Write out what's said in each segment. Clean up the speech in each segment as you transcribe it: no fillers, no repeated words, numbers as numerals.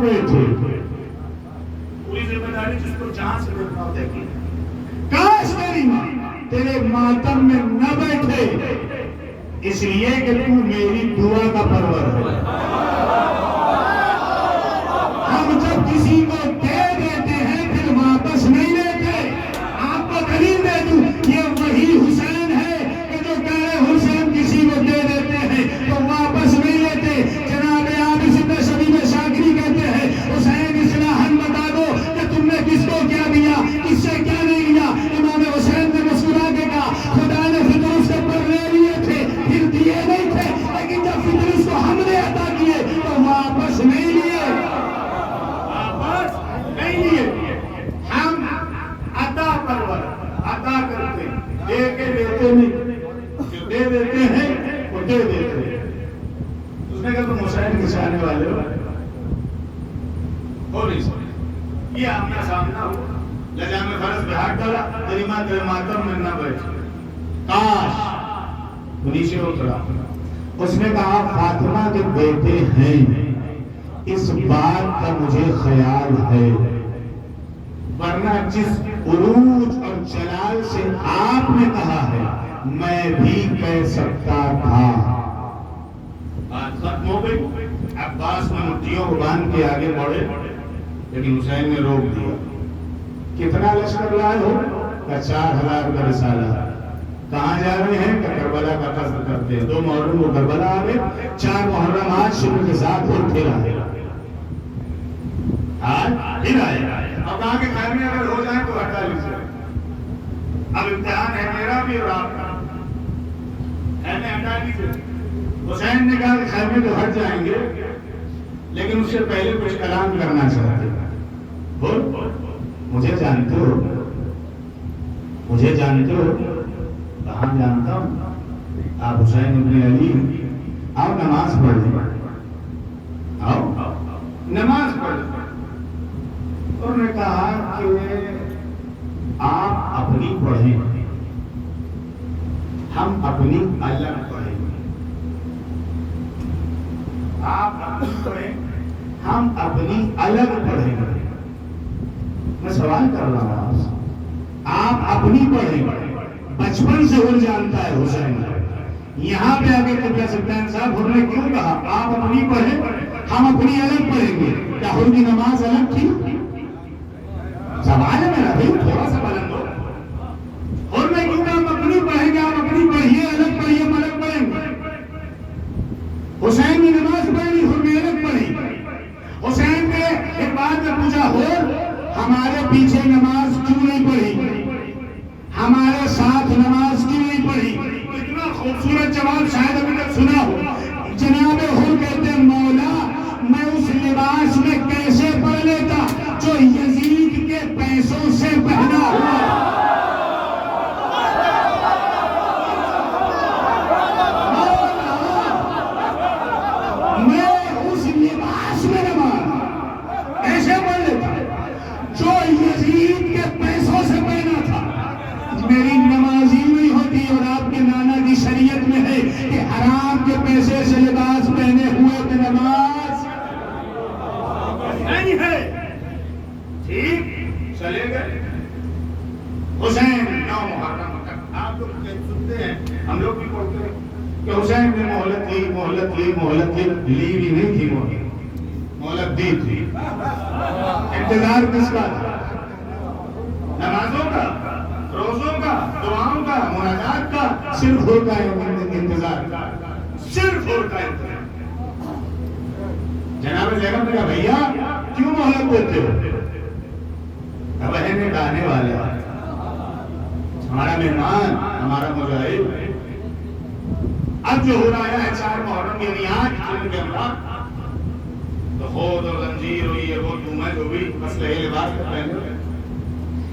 بیٹھے. پوری ذمہ داری جس کو جہاں سے دیکھنا ہوتا ہے. کاش میری ماں تیرے ماتم میں نہ بیٹھے، اس لیے کہ تو میری دعا کا پرور ہے. ہم جب کسی کو دے دیتے ہیں پھر واپس نہیں لیتے. آپ کو دلیل دے دوں، یہ وہی حسین ہے کہ جو کہہ رہے حسین کسی کو دے دیتے ہیں تو واپس نہیں لیتے. جناب آپ زندہ شبیب شاکری کہتے ہیں حسین اصلاحاً بتا دو کہ تم نے کس کو کیا دیا، کس سے کیا نہیں لیا. امام حسین نے مسکرا کے کہا خدا نے فطر اس کے پر لے لیے تھے پھر دیے نہیں تھے، لیکن جب فطر اس کو ہم نے عطا کیے تو واپس نہیں لیے. ہم عطا پرور، عطا کرتے ہیں، دے کے دیتے نہیں. جو دے دیتے ہیں وہ دے دیتے ہیں. اس نے کہا تم حسین کے چاہنے والے ہو نہیں سکتے. یہ آمنا سامنا ہو، لجام فرض پہ ہاتھ ڈالا، تیری ماں تیرے ماتم میں نہ بیٹھے. کاش نیچے اترا. اس نے کہا فاطمہ کے بیٹے ہیں، اس بات کا مجھے خیال ہے، ورنہ جس عروج اور جلال سے آپ نے کہا ہے میں بھی کہہ سکتا تھا. بات ختم ہو گئی. عباس نے مٹھیوں کو باندھ کے آگے بڑھے، لیکن حسین نے روک دیا. کتنا لشکر لائے ہو؟ کہ 4000 کا رسالہ. کہاں جا رہے ہیں؟ کہ کربلا کا قصد کرتے ہیں. 2 محرم کو کربلا آ گئے، 4 محرم آج شروع کے ساتھ پھر آئے. آج پھر آئے. اب کہاں کے خیمے اگر ہو جائیں تو ہٹا لیجیے. اب امتحان ہے میرا بھی اور آپ کا. خیمے ہٹا لیجیے. حسین نے کہا کہ خیمے تو ہٹ جائیں گے، لیکن اس سے پہلے کچھ اعلان کرنا چاہتے ہیں. بول مجھے جانتے ہو، مجھے جانتے ہو. کہاں جانتا ہوں؟ آپ حسین ابن علی. آؤ نماز پڑھ لیں. آؤ نماز پڑھ لیں. انہوں نے کہا کہ آپ اپنی پڑھیں، ہم اپنی الگ پڑھیں. آپ اپنی پڑھیں، ہم اپنی الگ پڑھیں. میں سوال کر رہا ہوں آپ سے. آپ اپنی پڑھیں، بچپن سے وہ جانتا ہے حسین. یہاں پہ آگے قبلہ سلطان صاحب انہوں نے کیوں کہا آپ اپنی پڑھیں ہم اپنی الگ پڑھیں گے؟ کیا ان کی نماز الگ تھی؟ سوال ہے میرا بھائی، تھوڑا سا بلند ہو. اور میں کیوں کہ ہم اپنی پڑھیں گے، آپ اپنی پڑھیے، الگ پڑھیے، ہم الگ پڑھیں گے. حسین کی نماز پڑھی، ہم نے الگ پڑھی. حسین نے ایک بات میں پوچھا ہو ہمارے پیچھے نماز کیوں نہیں پڑھی، ہمارے ساتھ نماز کیوں نہیں پڑھی؟ اتنا خوبصورت جواب شاید ابھی تک سنا ہو. جناب حر کہتے ہیں مولا میں اس لباس میں کیسے پڑھ لیتا جو یزید کے پیسوں سے پہنا ہوا. میں اس لباس میں نماز ایسے پڑھ لیتا جو یزید کے پیسوں سے پہنا تھا. میری نماز ہی نہیں ہوتی. اور آپ کے نانا کی شریعت میں ہے کہ حرام کے پیسے سے لباس پہنے ہوئے کی نماز نہیں ہے. ٹھیک چلے گئے. حسین 9 محرم تک آپ لوگ سنتے ہیں، ہم لوگ بھی پڑھتے ہیں کہ حسین نے مہلت لی، مہلت لی، مہلت لی. لی بھی نہیں تھی، مہلت دی تھی. انتظار کس کا تھا؟ نمازوں کا، روزوں کا، دعاؤں کا، مناجات کا. صرف ہوتا ہے انتظار، صرف ہوتا ہے انتظار. جناب زینب نے کہا بھیا کیوں مہلت دیتے ہو؟ بہنیں گانے والے ہمارا مہمان، ہمارا مجاہد. اب جو ہو رہا ہے 4 محرم یعنی آج جن کے ہمراہ تو خود اور زنجیر ہوئی ہے وہ تم ہے جو بھی مسئلہ لباس کا پہنے.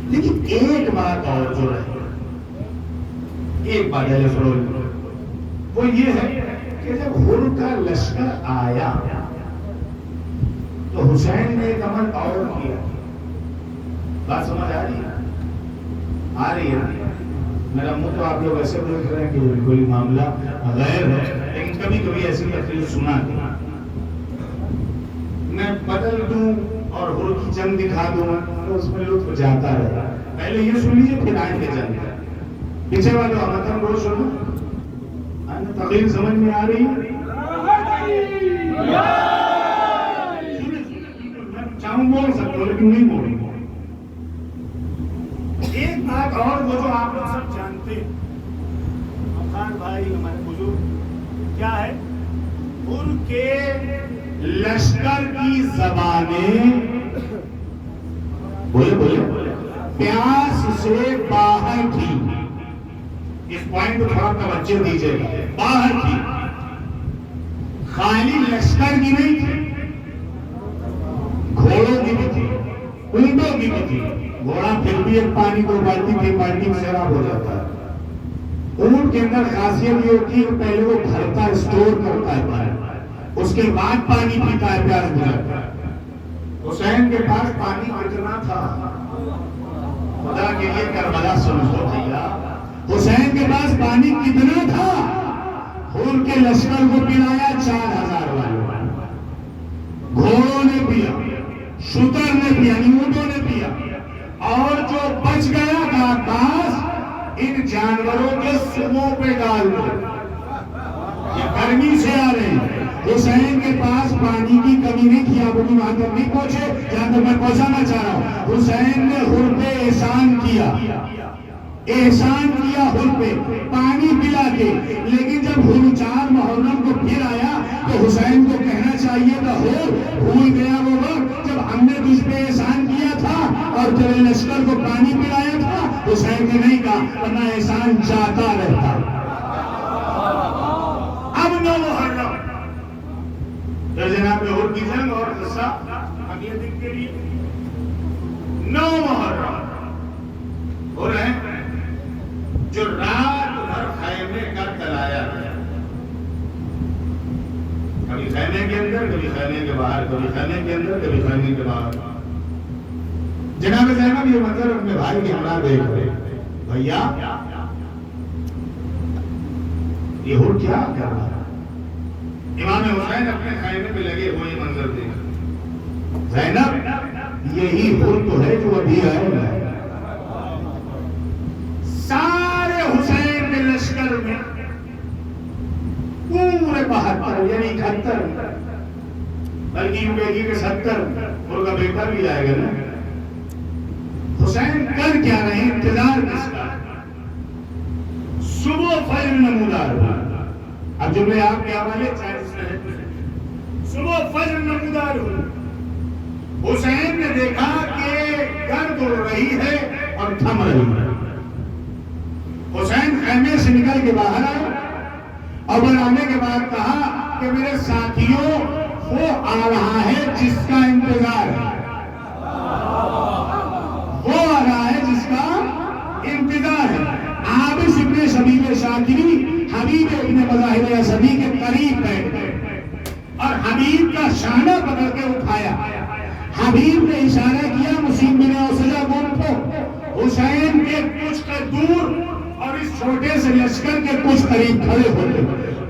لیکن ایک بات اور جو رہے، ایک بات ہے وہ یہ ہے کہ جب حر کا لشکر آیا تو حسین نے ایک عمل اور کیا. بات سمجھ آ رہی ہے؟ آ رہی ہے. میرا منہ تو آپ لوگ ایسے دیکھ رہے ہیں کہ کوئی معاملہ غیر ہے، لیکن کبھی کبھی ایسی تقریر سنا دی. میں میں بدل دوں اور حر کی جنگ دکھا دوں تو اس میں لطف جاتا رہا. پہلے یہ سن لیجیے پھر آئیں گے جنگ. پیچھے والے وطن کو سنو. تقریر سمجھ میں آ رہی ہے؟ چاہوں بول سکتا ہوں لیکن نہیں بولوں. ایک بات اور وہ جو آپ لوگ سب جانتے ہیں، خان بھائی ہمارے بزرگ، کیا ہے ان کے لشکر کی زبانیں بولے پیاس سے باہر تھی. اس پوائنٹ کو تھوڑا توجہ دیجیے گا. باہر تھی، خالی لشکر کی نہیں تھی، گھوڑوں کی بھی تھی، اونٹوں کی بھی تھی. گھوڑا پھر بھی ایک پانی کو بالٹی کی بالٹی میں شراب ہو جاتا ہے. اونٹ کے اندر خاصیت یہ ہوتی ہے کہ پہلے وہ بھرتا ہے، اسٹور کرتا ہے پانی، اس کے بعد پانی پیتا ہے، پیاس بجھاتا ہے. حسین کے پاس پانی کتنا تھا؟ خدا کے لیے کربلا سمجھو بھیا، حسین کے پاس پانی کتنا تھا؟ ان کے لشکر کو پلایا 4000 والوں، گھوڑوں نے پیا، شتر نے پیا، اونٹوں نے پیا، اور جو بچ گیا کاغذ ان جانوروں کے سروں پہ ڈال دو. یہ گرمی سے آ رہے ہیں. حسین کے پاس پانی کی کمی نہیں تھی. آپ ابھی وہاں تک نہیں پہنچے جہاں تک میں پہنچانا چاہ رہا ہوں. حسین نے حر پہ احسان کیا حر پہ پانی پلا کے. لیکن جب حر 4 محرم کو پھر آیا تو حسین کو کہنا چاہیے تھا، حر بھول گیا وہ وقت جب ہم نے تجھ پہ احسان کیا تھا اور تیرے لشکر کو پانی پلایا تھا. حسین نے نہیں کہا، ورنہ احسان جاتا رہتا. اب 9 محرم جناب حر کی جنگ اور قصہ حقیقت کے لیے 9 محرم ہو رہے ہیں جو رات بھر خیمے کا کلایا گیا. کبھی خیمے کے اندر، کبھی خیمے کے باہر، کبھی خیمے کے اندر، کبھی خیمے کے باہر. جناب زینب یہ منظر اپنے بھائی کے ہمراہ دیکھ رہے. بھیا یہ حر کیا کر رہا ہے؟ امام حسین اپنے خیمے پہ لگے ہوئے منظر دیکھ. زینب یہی حر تو ہے جو ابھی آئے گا. سارے حسین کے لشکر میں پورے 72 یعنی 71 بلکہ ان بیٹی کے 70 ان کا بیٹا بھی آئے گا نا. حسین کر کیا رہے ہیں؟ انتظار کس کا؟ صبح فجر نمودار. اب جملے آپ کے حوالے صبح فجر نمودار ہو. حسین نے دیکھا کہ گرد اڑ رہی ہے اور تھم رہی ہے. حسین خیمے سے نکل کے باہر آئے اور آنے کے بعد کہا کہ میرے ساتھیوں وہ آ رہا ہے جس کا انتظار ہے، وہ آ رہا ہے جس کا انتظار ہے. عابس ابن شبیب شاکری حبیب ابن مظاہر اسدی کے قریب بیٹھ گئے اور حبیب کا شانہ پکڑ کے اٹھایا. حبیب نے اشارہ کیا مسیم بن اوسجہ کو اٹھو. حسین کے کچھ کا دور اور اس چھوٹے سے لشکر کے کچھ قریب کھڑے ہوتے.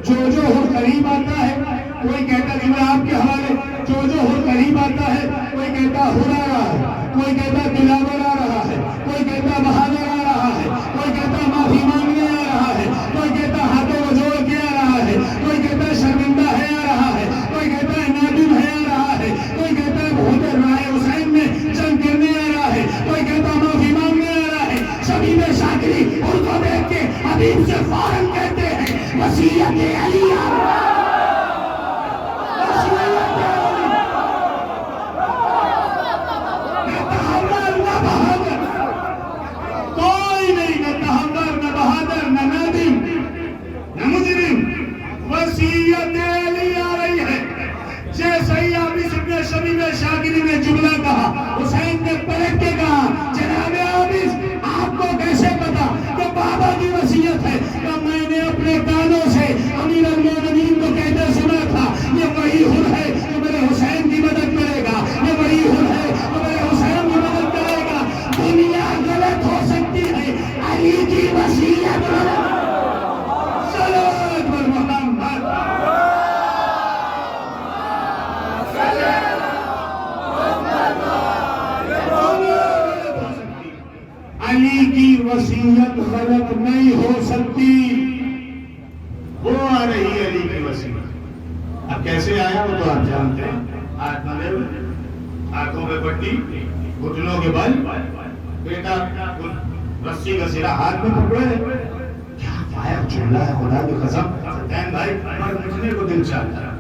جو ہر قریب آتا ہے کوئی کہتا جملہ آپ کے حوالے، جو ہر قریب آتا ہے کوئی کہتا ہر آ رہا ہے، کوئی کہتا دلاور آ رہا ہے، کوئی کہتا بہادر آ رہا ہے، کوئی کہتا معافی مانگنے آ رہا ہے، کوئی کہتا ہاتھوں کو جوڑ کے آ رہا ہے، کوئی کہتا شرمندہ ہے آ رہا ہے، کوئی کہتا ہے نادم ہے آ رہا ہے، کوئی کہتا ہے بھوت رائے حسین میں جنگ کرنے آ رہا ہے، کوئی کہتا معافی مانگنے آ رہا ہے. شبیب شاکری ان کو دیکھ کے حبیب سے فوراً کہتے ہیں وصیت علی کوئی نہیں، نہ تہمدر، نہ بہادر، نہ نادم، نہ مجرم. وصیت علی آ رہی ہے. جیسے ہی عابس ابن شبیب شاکری نے جملہ کہا حسین نے پلٹ کے کہا جناب عابس آپ کو کیسے پتا کہ بابا کی وصیت ہے؟ کہ میں نے اپنے کانوں سے امیر المومنین کو کہتے سنا تھا یہ وہی حر ہے جو میرے حسین کی مدد کرے گا، یہ وہی حر ہے جو میرے حسین کی مدد کرے گا. دنیا غلط ہو سکتی ہے، علی کی وصیت صلوات پر محمد علی کی وصیت غلط نہیں ہو سکتی. وہ آ رہی ہے علی کی وصیت. اب کیسے آیا وہ تو آپ جانتے ہیں. ہاتھ بندھے ہوئے, آنکھوں پہ پٹی, گھٹنوں کے بل, بیٹا رسی کا سرا ہاتھ میں پکڑے. کیا فائق چلا ہے خدا کی قسم. سلطان بھائی پر مجھنے کو دل چاہتا ہے.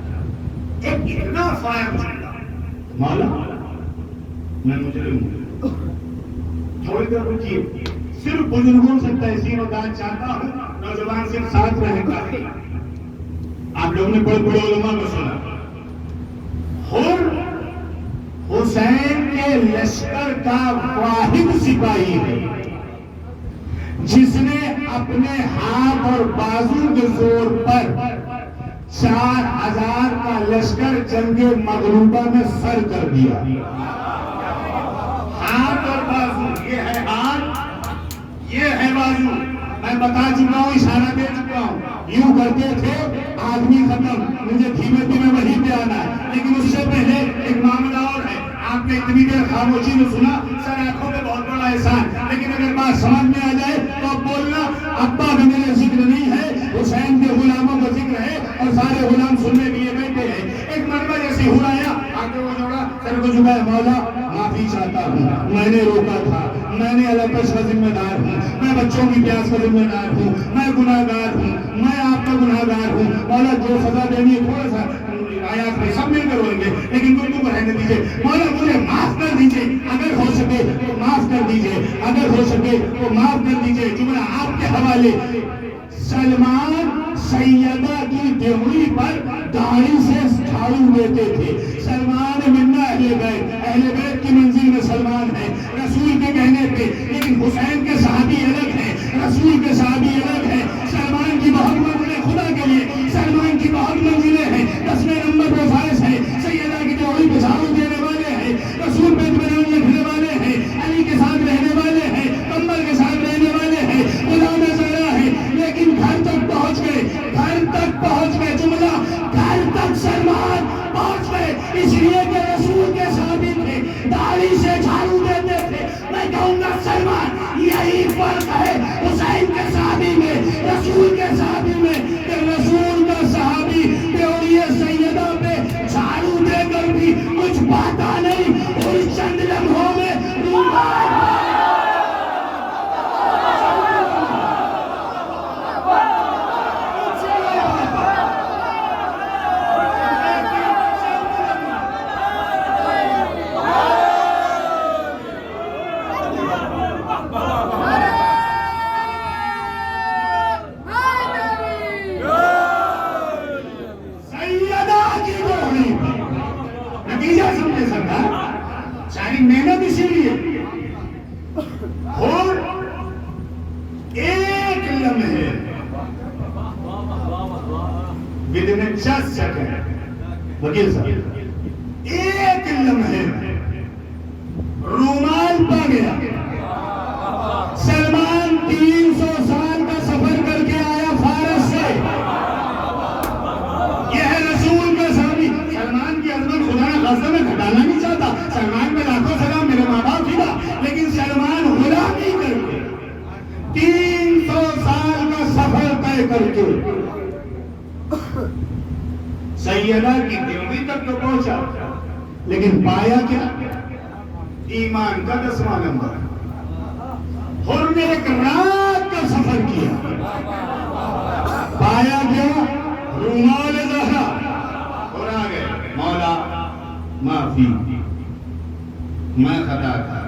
ایک اتنا فائق چلا مولا میں مجرم ہوں, تھوڑی دیر رکیے. صرف بزرگوں سے تحسین و داد چاہتا ہوں, نوجوان صرف ساتھ رہنے کا ہے. آپ لوگوں نے بڑے بڑے علماء کو سنا. حسین کے لشکر کا واحد سپاہی ہے جس نے اپنے ہاتھ اور بازو کے زور پر 4000 کا لشکر جنگ مغلوبہ میں سر کر دیا. ہاتھ اور بازو, یہ ہے ہاتھ, یہ ہے بازو. میں بتا چکا ہوں, اشارہ دے چکا ہوں. یوں کرتے تھے آدمی ختم, مجھے دھیمے دھیمے وہیں پہ آنا ہے. لیکن اس سے پہلے ایک معاملہ اور ہے. آپ نے اتنی دیر خاموشی میں سنا, سر آنکھوں میں بہت بڑا احسان. لیکن اگر بات سمجھ میں آ جائے تو اب بولنا. ابا کا میرا ذکر نہیں ہے, حسین کے غلاموں کا ذکر ہے, اور سارے غلام سننے کے لیے بیٹھے ہیں. ایک مرتبہ جیسے ہرایا, آگے وہ جوڑا, سر کو جھکایا, مولا معافی چاہتا ہوں, میں نے روکا تھا, میں نے الپش کا ذمہ دار ہوں, میں بچوں کی پیاس کا ذمہ دار ہوں, میں گناہ گار ہوں, میں آپ کا گناہ گار ہوں. مولا جو سزا دینی ہے تھوڑا سا آیات میں سب مل کر ہوئیں گے, لیکن گفتگو کو رہنے دیجیے. مولا مجھے معاف کر دیجیے, اگر ہو سکے تو معاف کر دیجیے, اگر ہو سکے تو معاف کر دیجیے. جملہ آپ کے حوالے. سلمان سیدہ کی دیوری پر داڑھی سے جھاڑو دیتے تھے. سلمان منا اہل بیت, اہل بیت کی منزل میں سلمان ہے رسول کے کہنے پہ, لیکن حسین کے صحابی الگ ہے, رسول کے صحابی الگ ہے. سلمان کی بہت منزلیں خدا کے لیے, سلمان کی بہت منزلیں ہیں. 10ویں نمبر پہ فائز ہے, سیدہ کی دیوری پہ جھاڑو دینے والے ہیں, رسول بیت میں نام لکھنے والے ہیں, علی کے ساتھ رہنے والے ہیں, کمبل کے ساتھ رہنے والے ہیں, غلام زہرا ہے. لیکن گھر تک پہنچ گئے, گھر تک پہنچ گئے. جملہ گھر تک سلمان پہنچ گئے, اس لیے کہ رسول کے صحابی تھے, داڑھی سے جھاڑو دیتے تھے. میں کہوں گا سلمان یہی فرق ہے حسین کے صحابی میں, رسول کے صحابی میں, کہ رسول کا صحابی دیوری سیدہ پہ جھاڑو دے کر بھی کچھ پاتا نہیں, اور چند لمحوں میں محنت اسی لیے. اور ایک لمحے ودن 10 سیکنڈ وکیل صاحب, ایک لمحے رومال پا گیا. سلمان 300 سال کا سفر کر کے آیا فارس سے. یہ ہے رسول کا صحابی. سلمان کی عظمت خدا نے غزہ میں گھٹانا نہیں چاہتا. سلمان میں لاکھوں سلام, میرے ماں باپ کی تھا, لیکن سلمان غلامی کر کے 300 سال کا سفر طے کر کے سیدہ کی دیوری تک تو پہنچا, لیکن پایا کیا؟ ایمان کا 10واں نمبر. اور نے ایک رات کا سفر کیا, پایا کیا؟ رومال زہرا. اور آ گئے, مولا معافی, میں خطا تھا,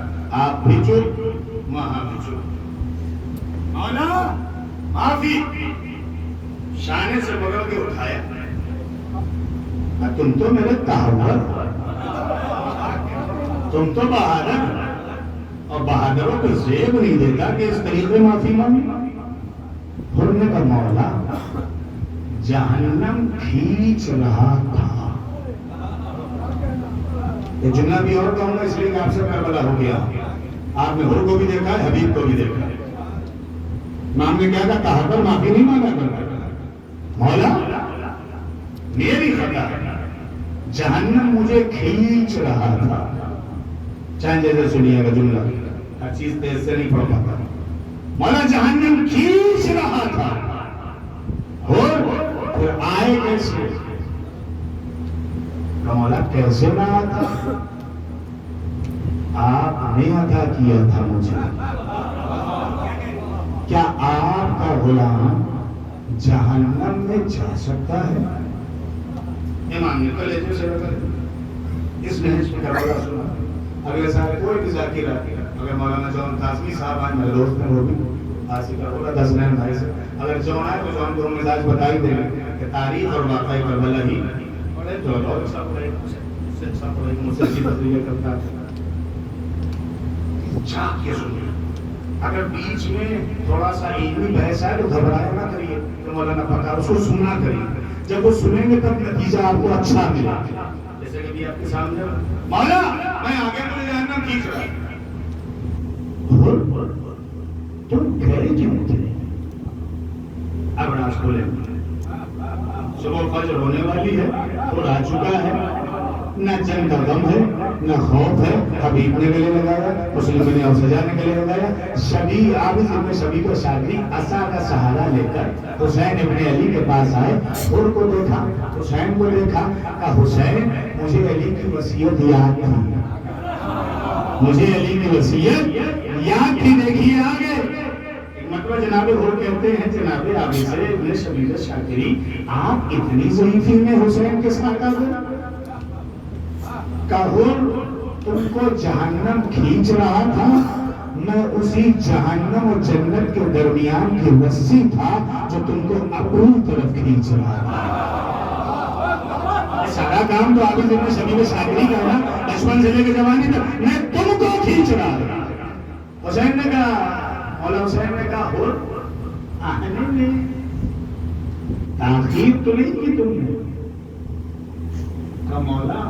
آپ بھی چپ, وہاں بھی چپ. مولا معافی. شانے سے پکڑ کے اٹھایا, تم تو میرے تحور, تم تو بہادر, اور بہادروں کو زیب نہیں دیتا کہ اس طریقے معافی مانگی. پھر نے کہا مولا جہنم کھینچ رہا تھا. ایک جملہ بھی اور کہوں گا اس لیے کہ آپ سے کربلا ہو گیا. آپ نے حر کو بھی دیکھا ہے, حبیب کو بھی دیکھا ہے. امام نے کیا کہا, کہا پر معافی نہیں مانگا کرتا. مولا میری خطا ہے, جہنم مجھے کھینچ رہا تھا. چاہے جیسے سنیے گا جملہ, ہر چیز تیز سے نہیں پڑ پاتا. مولا جہنم کھینچ رہا تھا اور پھر آئے کیسے؟ مولا کیسے نہ آتا؟ آپ نے عطا کیا تھا مجھے. کیا آپ کا غلام جہنم میں جا سکتا ہے؟ ایمان نے کلے جو سے کرے اس نے اس میں کربلا سنا. اگلے سال کوئی بھی ذاکر آتی ہے. اگر مولانا جون قاسمی صاحب آئے میرے دوست ہیں وہ بھی آسی کا ہوگا 10 نین بھائی سے. اگر جون آئے تو جون کو ہم مزاج بتائی دیں گے کہ تاریخ اور واقعی کربلا ہی بڑے جو لوگ سب بڑے مسلسل تفریح کرتا ہے. جاگ کے سنیے. اگر بیچ میں تھوڑا سا علمی بحث ہے تو گھبرائے نہ کریے تو مولانا پکار اس کو سننا کریے. جب وہ سنیں گے تب نتیجہ آپ کو اچھا ملے. جیسے کہ آپ کے سامنے مولا میں آگے مجھے جہنم کھینچ رہا تم گھر کیوں تھے؟ اب راز کھولے. صبح فجر ہونے والی ہے اور آ چکا ہے. نہ جنگ کا غم ہے نہ خوف ہے. حبیب نے گلے لگایا, مسلم نے اور سجا نے گلے لگایا. شبی عابد ابن شبی کو شادی عصا کا سہارا لے کر حسین ابن علی کے پاس آئے. حر کو دیکھا, حسین کو دیکھا, کہا حسین مجھے علی کی وصیت یاد تھی, مجھے علی کی وصیت یاد تھی. دیکھیے آگے مطلب جناب حر کہتے ہیں جناب عابد سے ابن شبی شاکری آپ اتنی ضعیفی میں حسین کے ساتھ آ گئے. حر تم کو جہنم کھینچ رہا تھا, میں اسی جہنم اور جنت کے درمیان کی رسی تھا جو تم کو اپنی طرف کھینچ رہا تھا. سارا کام تو عابد ابن شبی شاکری کا ہے نا. بچپن سے لے کے جوانی تک میں تم کو کھینچ رہا تھا. حسین نے کہا, مولا حسین نے کہا حر آنے میں تاخیر تو نہیں کی تم نے؟ کہا مولا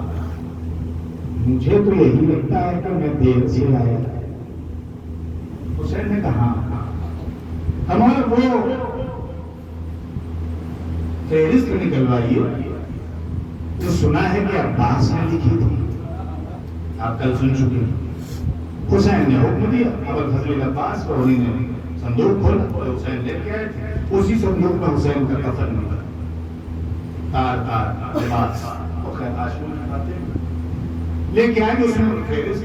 مجھے تو یہی لگتا ہے کہ میں دیر سے آیا. حسین نے کہا ہمارا وہ فہرست نکلوائیے جو سنا ہے کہ عباس نے لکھی تھی. آپ کل سن چکے. حسین نے حکم دیا. ابوالفضل عباس کو انہوں نے صندوق کھولا اور حسین لے کے آئے تھے. اسی صندوق میں حسین کا کفن نکلا. تار لباس اور خیر آشور کی باتیں لے کے آئے. اس میں فہرست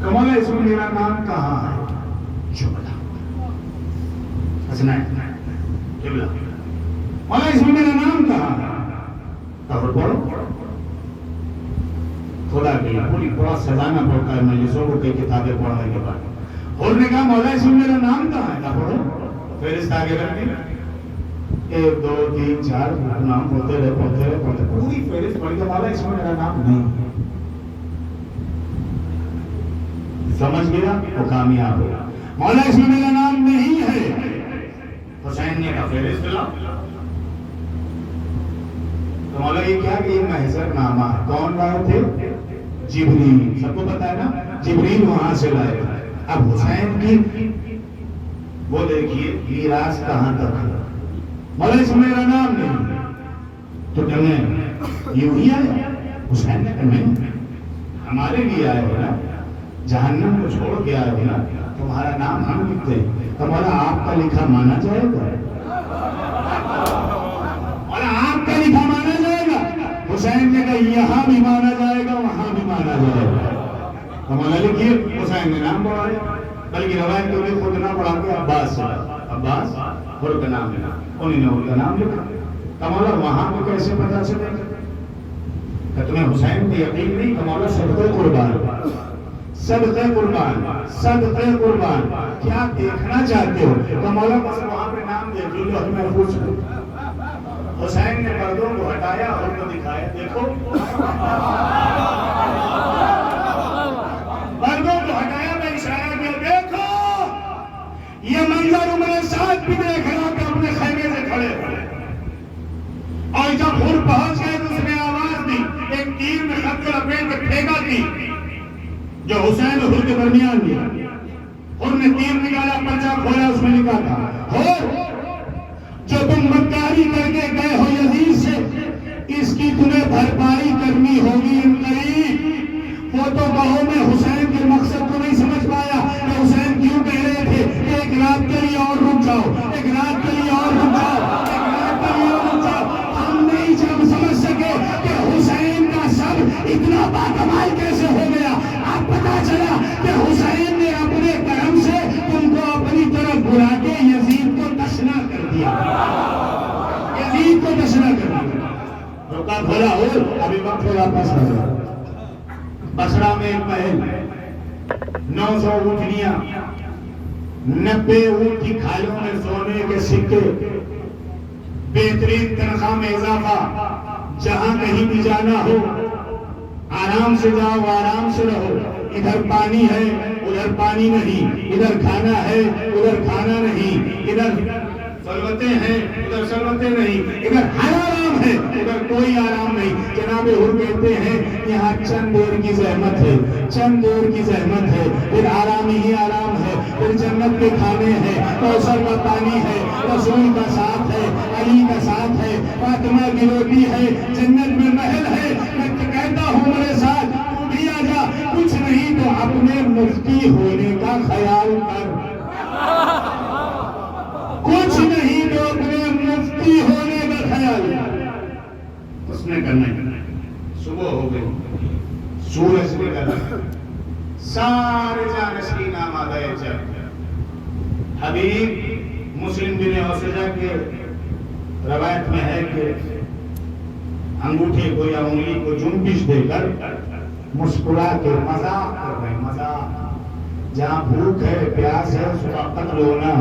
کمالا اس میں میرا نام کہاں ہے؟ جملہ حسنین جملہ. مولا اس میں میرا نام کہاں ہے؟ خبر پڑھو. خدا کی پوری بڑا سجانا پڑتا ہے مجلسوں کو کئی کتابیں پڑھنے کے بعد. اور نے کہا مولا اس میں میرا نام کہاں ہے؟ پڑھو. فہرست آگے رکھ دی. 1 2 3 4 نام پڑھتے رہے پوری فہرست پڑھ کے مولا اس میں میرا نام نہیں. سمجھ گیا وہ کامیاب ہوا. مولا اس میں میرا نام نہیں ہے. حسین نے کہا فہرست لاؤ. تو مولا یہ کیا کہ یہ محضر نامہ ہے. کون لائے تھے؟ جبریل. سب کو پتا ہے نا جبریل وہاں سے لائے تھے. اب حسین کی وہ دیکھیے میراث کہاں تک ہے. مولا اس میں میرا نام نہیں تو تمہیں یوں ہی آئے. حسین نے کہا نہیں, ہمارے لیے آئے ہو نا, جہنم کو چھوڑ کے آئے ہو نا, تمہارا نام ہم لکھتے ہیں. تو مولا آپ کا لکھا مانا جائے گا؟ مولا آپ کا لکھا مانا جائے گا؟ حسین نے کہا یہاں بھی مانا جائے گا وہاں بھی مانا جائے گا. تو مولا لکھیے. حسین نے نام پڑھایا, بلکہ روایت کو بھی خود نہ پڑھا کے عباس سے, عباس حر کا نام لینا, انہوں نے حر کا نام لکھا. تو مولا وہاں کو کیسے پتا چلے گا کہ تمہیں حسین پہ یقین نہیں؟ تو مولا صدقہ قربان, صدقہ قربان, صدقہ قربان. کیا دیکھنا چاہتے ہو؟ تو مولا بس وہاں پہ نام دیکھ لو جو ہمیں محفوظ ہے. حسین نے پردوں کو ہٹایا اور کو دکھایا. دیکھو پردوں کو ہٹایا, میں اشارہ کیا دیکھو یہ منظر عمر ساتھ بھی دیکھ رہا کہ اپنے خیمے سے کھڑے ہوئے. اور جب حر پہنچ گئے تو اس نے آواز دی, ایک تیر میں خط کو لپیٹ کے پھینکا تھی جو حسین اور حر کے درمیان دیا. حر نے تیر نکالا, پرچہ کھولا, اس میں لکھا تھا حر جو تم مکاری کر کے گئے ہو یزید سے, اس کی تمہیں بھرپائی کرنی ہوگی ان قریب. وہ تو کہو میں حسین کے مقصد کو نہیں سمجھ ہے. بصرہ میں ایک محل، 900 اونٹنیاں، 90 اونٹ کی کھالوں میں سونے کے سکے، بہترین تنخواہ میں اضافہ. جہاں کہیں بھی جانا ہو آرام سے جاؤ، آرام سے رہو. ادھر پانی ہے ادھر پانی نہیں، ادھر کھانا ہے ادھر کھانا نہیں، ادھر سلوتیں ہیں ادھر سلوتیں نہیں، ادھر ہر آرام ہے ادھر کوئی آرام نہیں. جناب حور کہتے ہیں یہاں چند دیر کی زحمت ہے، چند دیر کی زحمت ہے، پھر آرام ہی آرام ہے. پھر جنت کے کھانے ہیں، کوثر کا پانی ہے، رسول کا ساتھ ہے، علی کا ساتھ ہے، فاطمہ کی روٹی ہے، جنت میں محل ہے. میں کہتا ہوں میرے ساتھ تو بھی آ جا، کچھ نہیں تو اپنے مفتی ہونے کا خیال کر. کچھ نہیں تو اپنے مفتی ہونے کا خیال اس نے کرنا ہے. صبح ہو گئی، سورج نکلا، سارے جانشین آمادہ جب. حبیب مسلم بن اوسجہ کے روایت میں ہے کہ انگوٹھے کو یا انگلی کو جنبش دے کر مسکرا کے مذاق کر رہے ہیں. مذاق، جہاں بھوک ہے پیاس ہے اس کا قتل ہونا،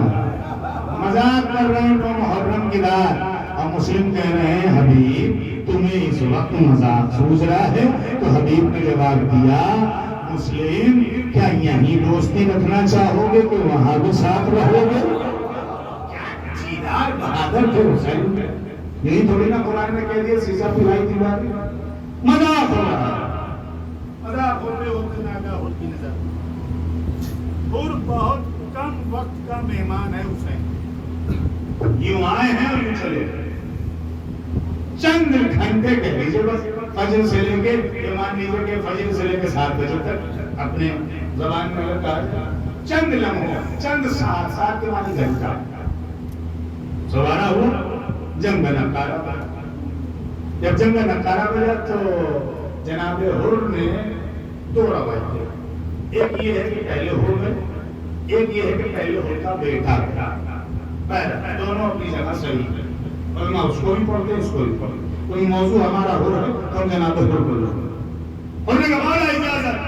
مذاق کر رہے ہیں تو محرم کی رات. اور مسلم کہہ رہے ہیں حبیب تمہیں اس وقت مذاق سوچ رہا ہے؟ تو حبیب نے جواب دیا مسلم کیا یہیں دوستی رکھنا چاہو گے کہ وہاں بھی ساتھ رہو گے؟ جیدار بہادر تھے حسین. یہی تھوڑی نا قرآن نے کہہ دیا سیسا پلائی دیوار. مذاق ہو رہا ہے، مذاق ہوتے ہوتے ناگا ہوتی نظر. اور بہت کم وقت کا مہمان ہے حسین، یوں آئے ہیں اور یوں چلے گئے. چند گھنٹے کہہ لیجیے بس، فجر سے لے کے یہ مان لیجیے کہ فجر سے لے کے 7 بجے تک اپنے زبان میں لگا چند لمحوں، چند ساتھ ساتھ کے معنی گھنٹہ. سوارا ہوا جنگ نقارہ بجا. جب جنگ نقارہ بجا تو جناب حر نے 2 روایتیں، ایک یہ ہے کہ پہلے ہو گئے، ایک یہ ہے کہ پہلے ہوتا بیٹا تھا. دونوں اپنی جگہ صحیح ہے، علماء اس کو بھی پڑھتے اس کو بھی پڑھتے. کوئی موضوع ہمارا ہو رہا ہے ہم جناب حر کو لوگ اور نے کہا مولا اجازت.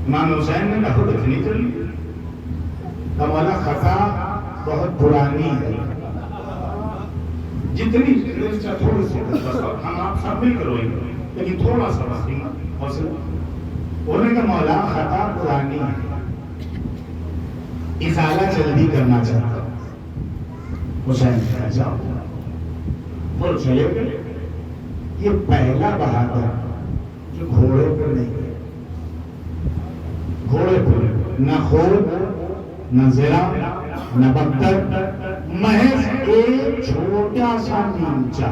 امام حسین نے کہا اتنی چلی کہ مولا خطا بہت پرانی ہے، جتنی تھوڑی سی ہم آپ سب مل کر روئیں گے لیکن تھوڑا سا بس حوصلہ. انہوں نے کہا مولا خطا پرانی ہے، ازالہ جلدی کرنا چاہتا ہوں. حسین کہا جاؤ. اور چلے گئے. یہ پہلا بہادر جو گھوڑے پر نہیں گئے، گھوڑے پر نہ خود نہ زرا نہ بکر، محض ایک چھوٹا سا نیمچا.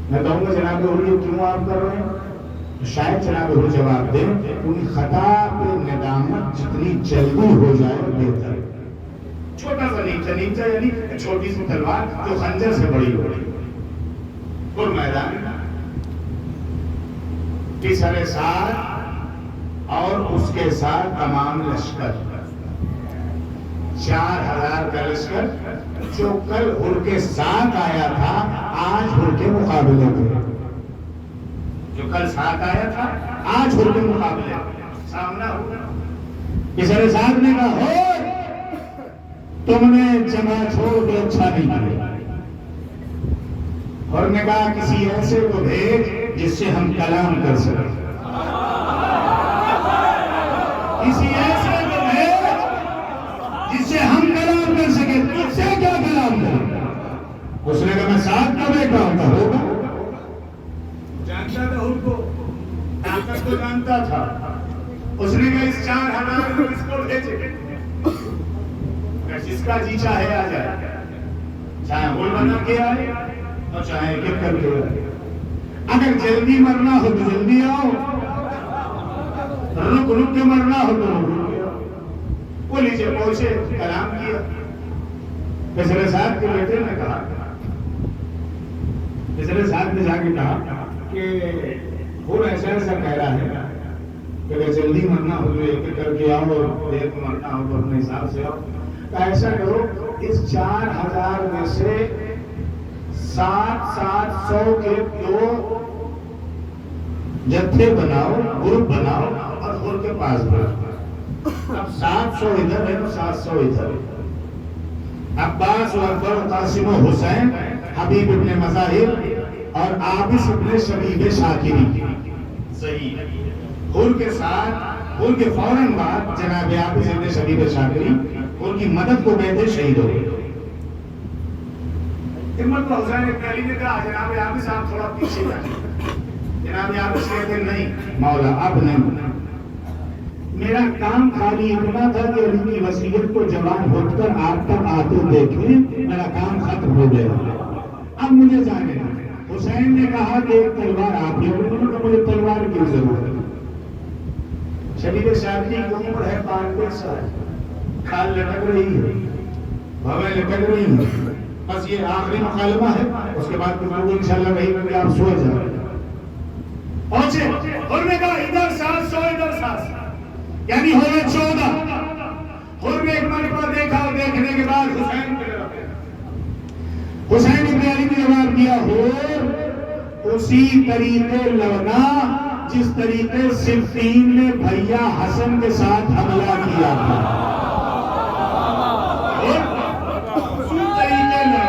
میں کہوں گا جناب حر یہ کیوں آپ کر رہے ہیں؟ شاید جناب حر جواب دیں ان خطا پہ ندامت جتنی جلدی ہو جائے بہتر. چھوٹا سا نیچا یعنی چھوٹی سی تلوار جو خنجر سے بڑی ہو رہی اور میدان کی سر ساتھ اور اس کے ساتھ تمام لشکر 4000 کا لشکر جو کل حر کے ساتھ آیا تھا آج حر کے مقابلے میں، جو کل ساتھ آیا تھا آج حر کے مقابلے سامنا ہوگا. اس سر ساتھ نے کہا ہو تم نے جگہ چھوڑ کے اچھا نہیں کیا. اور نے کہا کسی ایسے کو بھیج جس سے ہم کلام کر سکیں، کسی ایسے کو بھیج جس سے ہم کلام کر سکیں. تجھ سے کیا کلام کریں؟ اس نے کہا میں ساتھ کا بیٹا ہوگا. جانتا تھا ان کو، طاقت کو جانتا تھا. اس نے کہا اس 4000 کو اس کو بھیجے، جس کا جی چاہے آ جائے، چاہے گول بنا کے آئے اور چاہے ایک کر کے آئے. اگر جلدی مرنا ہو تو جلدی آؤ، رک رک کے مرنا ہو تو رک کے آؤ. وہ نیچے پہنچے، کلام کیا. پسرے صاحب کے بیٹے نے کہا، پسرے صاحب نے جا کے کہا کہ وہ ایسا ایسا کہہ رہا ہے کہ اگر جلدی مرنا ہو تو ایک کر کے آؤ اور دیر کو مرنا ہو تو اپنے حساب سے آؤ. ایسا کرو اس 4000 میں سے 700 کے 2 جتھے بناؤ، گروپ بناؤ اور حر کے پاس بھیجو۔ اب 700 ادھر ہے تو 700 ادھر ہے۔ عباس و اکبر، قاسم و حسین، حبیب ابن مظاہر اور عابس ابن شبیب شاکری، صحیح۔ حر کے ساتھ، حر کے فوراً بعد جناب عابس ابن شبیب شاکری ان کی مدد کو گئے تھے، شہید ہو گئے۔ ہمت و حسین ابن علی نے کہا جناب عابس آپ تھوڑا پیچھے جائیں۔ جناب عابس کہتے نہیں مولا اب نہیں، میرا کام خالی اتنا تھا کہ علی کی وصیت کو جوان اٹھ کر آپ تک آتے دیکھیں، میرا کام ختم ہو گیا، اب مجھے جانے دیں۔ حسین نے کہا کہ ایک تلوار آپ ہی، انہوں نے کہا مجھے تلوار کی ضرورت ہے۔ شبیب شاکری کی عمر ہے 92 سال، کھال لٹک رہی ہے، بھویں لٹک رہی ہے، بس یہ آخری مکالمہ ہے، اس کے بعد گفتگو انشاءاللہ وہی کہ آپ سو جائیں۔ پہنچے حر نے کہا ادھر 700 ادھر 700، یعنی ہوئے 14۔ حر نے ایک مرتبہ دیکھا اور دیکھنے کے بعد حسین کے طرف دیکھا۔ حسین ابن علی نے جواب دیا حر اسی طریقے لڑنا جس طریقے صفین نے بھیا حسن کے ساتھ حملہ کیا تھا۔ اسی طریقے لڑنا۔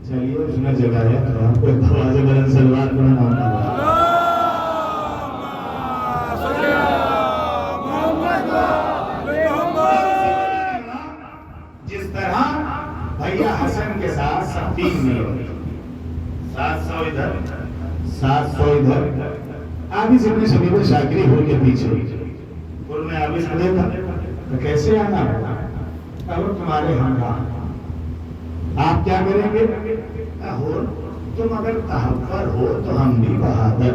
چلیے اس نے جگایا تو آپ کو آواز بلند سلوات پڑھنا ہوتا ہے۔ جس طرح بھیا حسن کے ساتھ صفین نے 700 ادھر 700 ادھر، عابس ابن شبیب شاکری حر کے پیچھے، حر نے عابس کو دیکھا تو کیسے آنا ہوگا، اب تمہارے ہمراہ، آپ کیا کریں گے؟ حر تم اگر تحفر ہو تو ہم بھی بہادر،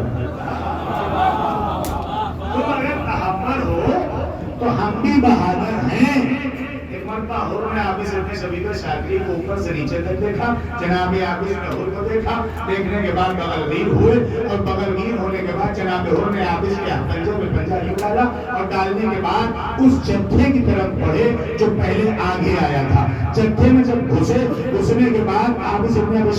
تم اگر تحفر ہو تو ہم بھی بہادر ہیں۔ ایک مرتبہ حر نے عابس ابن شبیب شاکری کو اوپر سے نیچے تک دیکھا، جناب عابس نے حر کو دیکھا، دیکھنے کے بعد بغلگیر ہوئے اور بغلگیر ہونے کے بعد جناب حر نے عابس کے پنجے میں پنجہ ڈالا اور ڈالنے کے بعد اس جتھے کی طرف بڑھے جو پہلے آگے آیا تھا۔ جتھے میں جب گھسنے کے بعد عابس ابن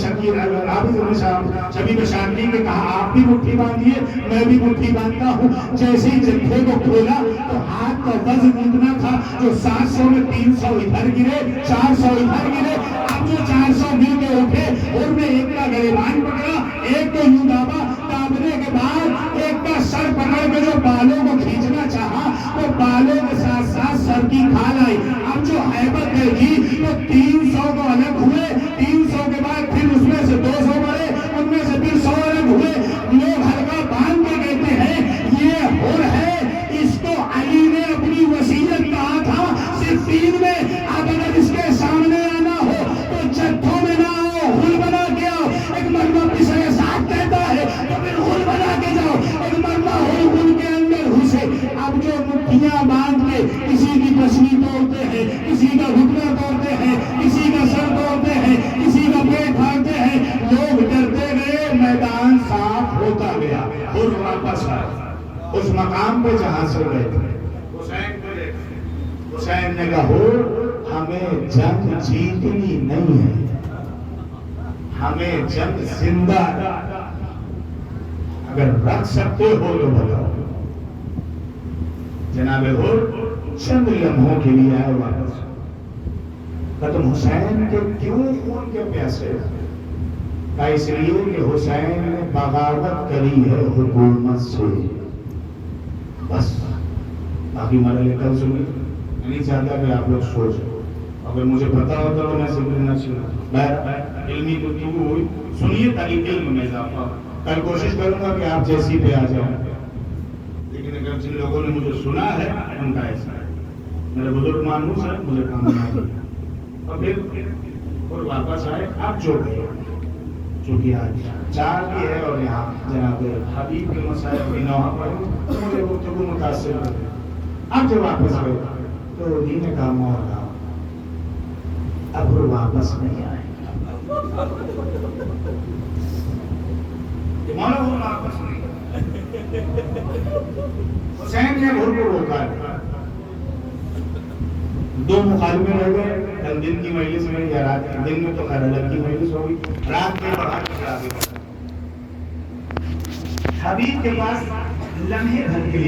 شبیب شاکری نے کہا آپ بھی مٹھی باندھیے، میں بھی مٹھی باندھتا ہوں۔ جیسے ہی جتھے کو کھولا تو ہاتھ کا وزن اتنا تھا جو 700 میں 300 ادھر گرے، 400 ادھر گرے۔ اب جو 400 گر کے اٹھے، ان میں ایک کا گریبان پکڑا، ایک کو یوں دابا، دابنے کے بعد ایک کا سر پکڑ کے جو بالوں کو کھینچنا چاہا، وہ بالوں کے ساتھ ساتھ سر کی کھال آئی۔ اب جو حیبت دیکھی تو 300 کو الگ ہوئے، 300 کے بعد پھر اس میں سے 200 بڑھے، ان میں سے پھر 100 الگ ہوئے۔ لوگ ہلکا باندھ کے کہتے ہیں یہ حر ہے، اس کو علی نے اپنی وصیت کہا تھا صفین میں، اب اگر اس کے سامنے آنا ہو تو جتھوں میں نہ آؤ، حر بنا کے آؤ۔ ایک مرتبہ پسرے ساتھ کہتا ہے تو پھر حر بنا کے جاؤ، ایک مرتبہ حر کے اندر گھسے۔ اب جو مٹھیاں باندھ کے کسی کی پسلی توڑتے ہیں، کسی کا گھٹنا توڑتے ہیں، کسی کا سر توڑتے ہیں، کسی کا پیٹ پھاڑتے ہیں، لوگ ڈرتے گئے، میدان صاف ہوتا گیا۔ حر واپس آئے اس مقام پہ جہاں سے گئے تھے۔ حسین کو دیکھا، حسین نے کہا حر ہمیں جنگ جیتنی نہیں ہے، ہمیں جنگ زندہ اگر رکھ سکتے ہو تو بتاؤ۔ جناب حر چند لمحوں کے لیے آئے واپس، تم حسین کے کیوں خون کے پیاسے؟ کہا اس لیے کہ حسین نے بغاوت کری ہے حکومت سے، بس باقی مرحلے کل سنیں۔ میں نہیں چاہتا کہ آپ لوگ سوچیں، اگر مجھے پتا ہوتا تو میں سمجھ نہ چاہتا۔ علمی گفتگو ہوئی، سنیے تاکہ علم میں اضافہ ہو۔ کل کوشش کروں گا کہ آپ جیسی پہ آ جائیں، لیکن اگر جن لوگوں نے مجھے سنا ہے ان کا ایسا ہے، میرے بزرگ مانوس ہے، مجھے کام نہ کیا اور پھر واپس آئے۔ اب جو گئے چونکہ آج 4 بھی ہے اور یہاں جناب حبیب کے مسائل بھی نوحہ پڑھیں تو مجھے گفتگو متاثر ہوئی۔ اب جب واپس گئے تو انہی نے کہا مولا اب وہ واپس نہیں آئے گا، مولا وہ واپس نہیں آئے۔ حسین نے حر کو روکا، دو مخالفے رہ گئے، کل دن کی مجلس میں یا رات کے دن میں تو خیر الگ کی مجلس ہوگی، رات میں بڑھا کے آگے بڑھا۔ حبیب کے پاس لمحے بھر کے لیے